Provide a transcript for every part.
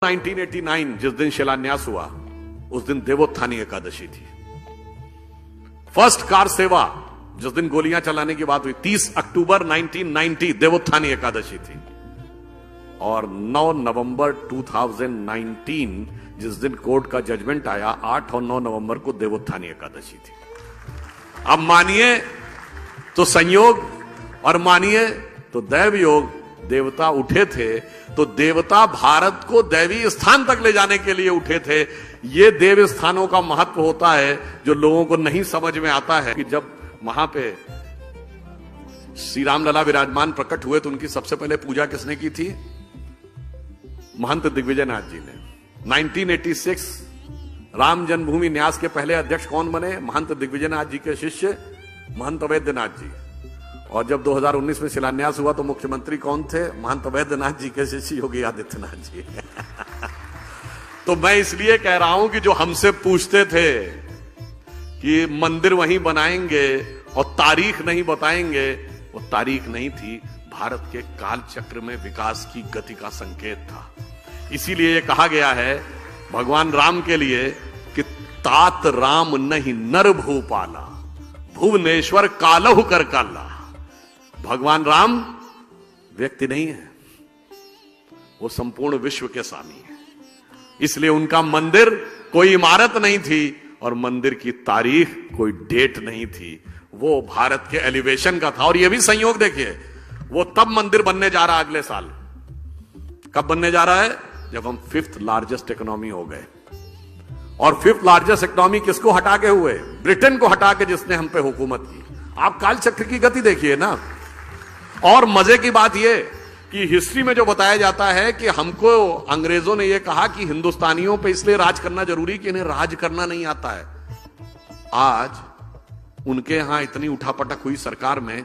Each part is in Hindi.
1989 जिस दिन शिलान्यास हुआ उस दिन देवोत्थानी एकादशी थी। फर्स्ट कार सेवा जिस दिन गोलियां चलाने की बात हुई 30 अक्टूबर 1990 देवोत्थानी एकादशी थी। और 9 नवंबर 2019 जिस दिन कोर्ट का जजमेंट आया 8 और 9 नवंबर को देवोत्थानी एकादशी थी। अब मानिए तो संयोग और मानिए तो दैव योग। देवता उठे थे तो देवता भारत को दैवी स्थान तक ले जाने के लिए उठे थे। ये देव स्थानों का महत्व होता है जो लोगों को नहीं समझ में आता है कि जब वहां पे श्री राम लला विराजमान प्रकट हुए तो उनकी सबसे पहले पूजा किसने की थी? महंत दिग्विजयनाथ जी ने। 1986 राम जन्मभूमि न्यास के पहले अध्यक्ष कौन बने? महंत दिग्विजयनाथ जी के शिष्य महंत अवैधनाथ जी। और जब 2019 में शिलान्यास हुआ तो मुख्यमंत्री कौन थे? महंत अवैधनाथ जी के शिष्य योगी आदित्यनाथ जी। तो मैं इसलिए कह रहा हूं कि जो हमसे पूछते थे कि मंदिर वहीं बनाएंगे और तारीख नहीं बताएंगे, वो तारीख नहीं थी, भारत के काल चक्र में विकास की गति का संकेत था। इसीलिए ये कहा गया है भगवान राम के लिए कि तात राम नहीं नर भूपाला, भुवनेश्वर कालहु कर काला। भगवान राम व्यक्ति नहीं है, वो संपूर्ण विश्व के स्वामी है। इसलिए उनका मंदिर कोई इमारत नहीं थी और मंदिर की तारीख कोई डेट नहीं थी, वो भारत के एलिवेशन का था। और ये भी संयोग देखिए, वो तब मंदिर बनने जा रहा अगले साल। कब बनने जा रहा है? जब हम 5th लार्जेस्ट इकोनॉमी हो गए। और 5th लार्जेस्ट इकोनॉमी किसको हटा के हुए? ब्रिटेन को हटा के, जिसने हम पे हुकूमत की। आप काल चक्र की गति देखिए ना। और मजे की बात यह कि हिस्ट्री में जो बताया जाता है कि हमको अंग्रेजों ने यह कहा कि हिंदुस्तानियों पे इसलिए राज करना जरूरी कि इन्हें राज करना नहीं आता है। आज उनके यहां इतनी उठापटक हुई सरकार में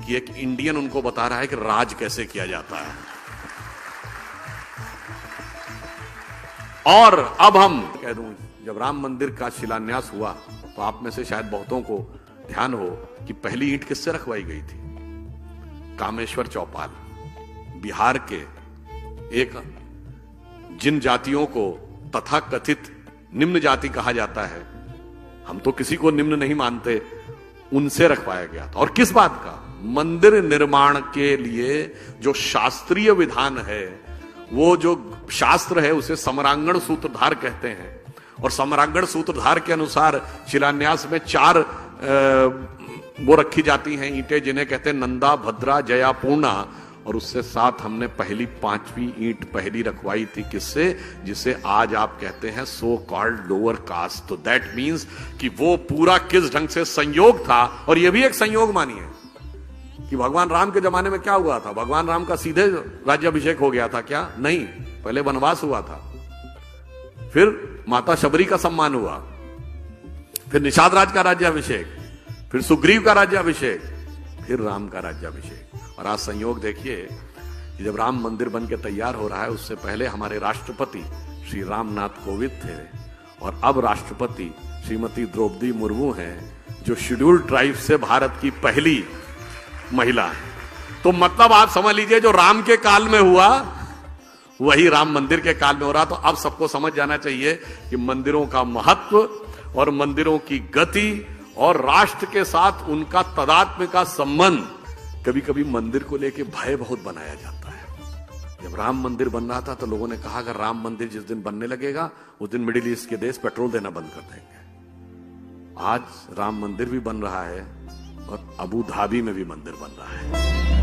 कि एक इंडियन उनको बता रहा है कि राज कैसे किया जाता है। और अब हम कह दूं, जब राम मंदिर का शिलान्यास हुआ तो आप में से शायद बहुतों को ध्यान हो कि पहली ईंट किससे रखवाई गई थी? कामेश्वर चौपाल, बिहार के एक जिन जातियों को तथाकथित निम्न जाति कहा जाता है, हम तो किसी को निम्न नहीं मानते, उनसे रखवाया गया था। और किस बात का? मंदिर निर्माण के लिए जो शास्त्रीय विधान है, वो जो शास्त्र है उसे समरांगण सूत्रधार कहते हैं। और समरांगण सूत्रधार के अनुसार शिलान्यास में 4 वो रखी जाती हैं ईंटें, जिन्हें कहते हैं नंदा, भद्रा, जया, पूर्णा। और उससे साथ हमने पहली 5वीं ईंट पहली रखवाई थी। किससे? जिसे आज आप कहते हैं सो कॉल्ड लोअर कास्ट। तो दैट मीन्स कि वो पूरा किस ढंग से संयोग था। और यह भी एक संयोग मानिए कि भगवान राम के जमाने में क्या हुआ था? भगवान राम का सीधे राज्याभिषेक हो गया था क्या? नहीं, पहले वनवास हुआ था, फिर माता शबरी का सम्मान हुआ, फिर निषाद राज का राज्याभिषेक, फिर सुग्रीव का राज्याभिषेक, फिर राम का राज्याभिषेक। और आज संयोग देखिए कि जब राम मंदिर बन के तैयार हो रहा है, उससे पहले हमारे राष्ट्रपति श्री रामनाथ कोविंद थे और अब राष्ट्रपति श्रीमती द्रौपदी मुर्मू हैं, जो शेड्यूल्ड ट्राइब से भारत की पहली महिला है। तो मतलब आप समझ लीजिए, जो राम के काल में हुआ वही राम मंदिर के काल में हो रहा। तो अब सबको समझ जाना चाहिए कि मंदिरों का महत्व और मंदिरों की गति और राष्ट्र के साथ उनका तदात्म्य का संबंध। कभी कभी मंदिर को लेकर भय बहुत बनाया जाता है। जब राम मंदिर बन रहा था तो लोगों ने कहा अगर राम मंदिर जिस दिन बनने लगेगा उस दिन मिडिल ईस्ट के देश पेट्रोल देना बंद कर देंगे। आज राम मंदिर भी बन रहा है और अबू धाबी में भी मंदिर बन रहा है।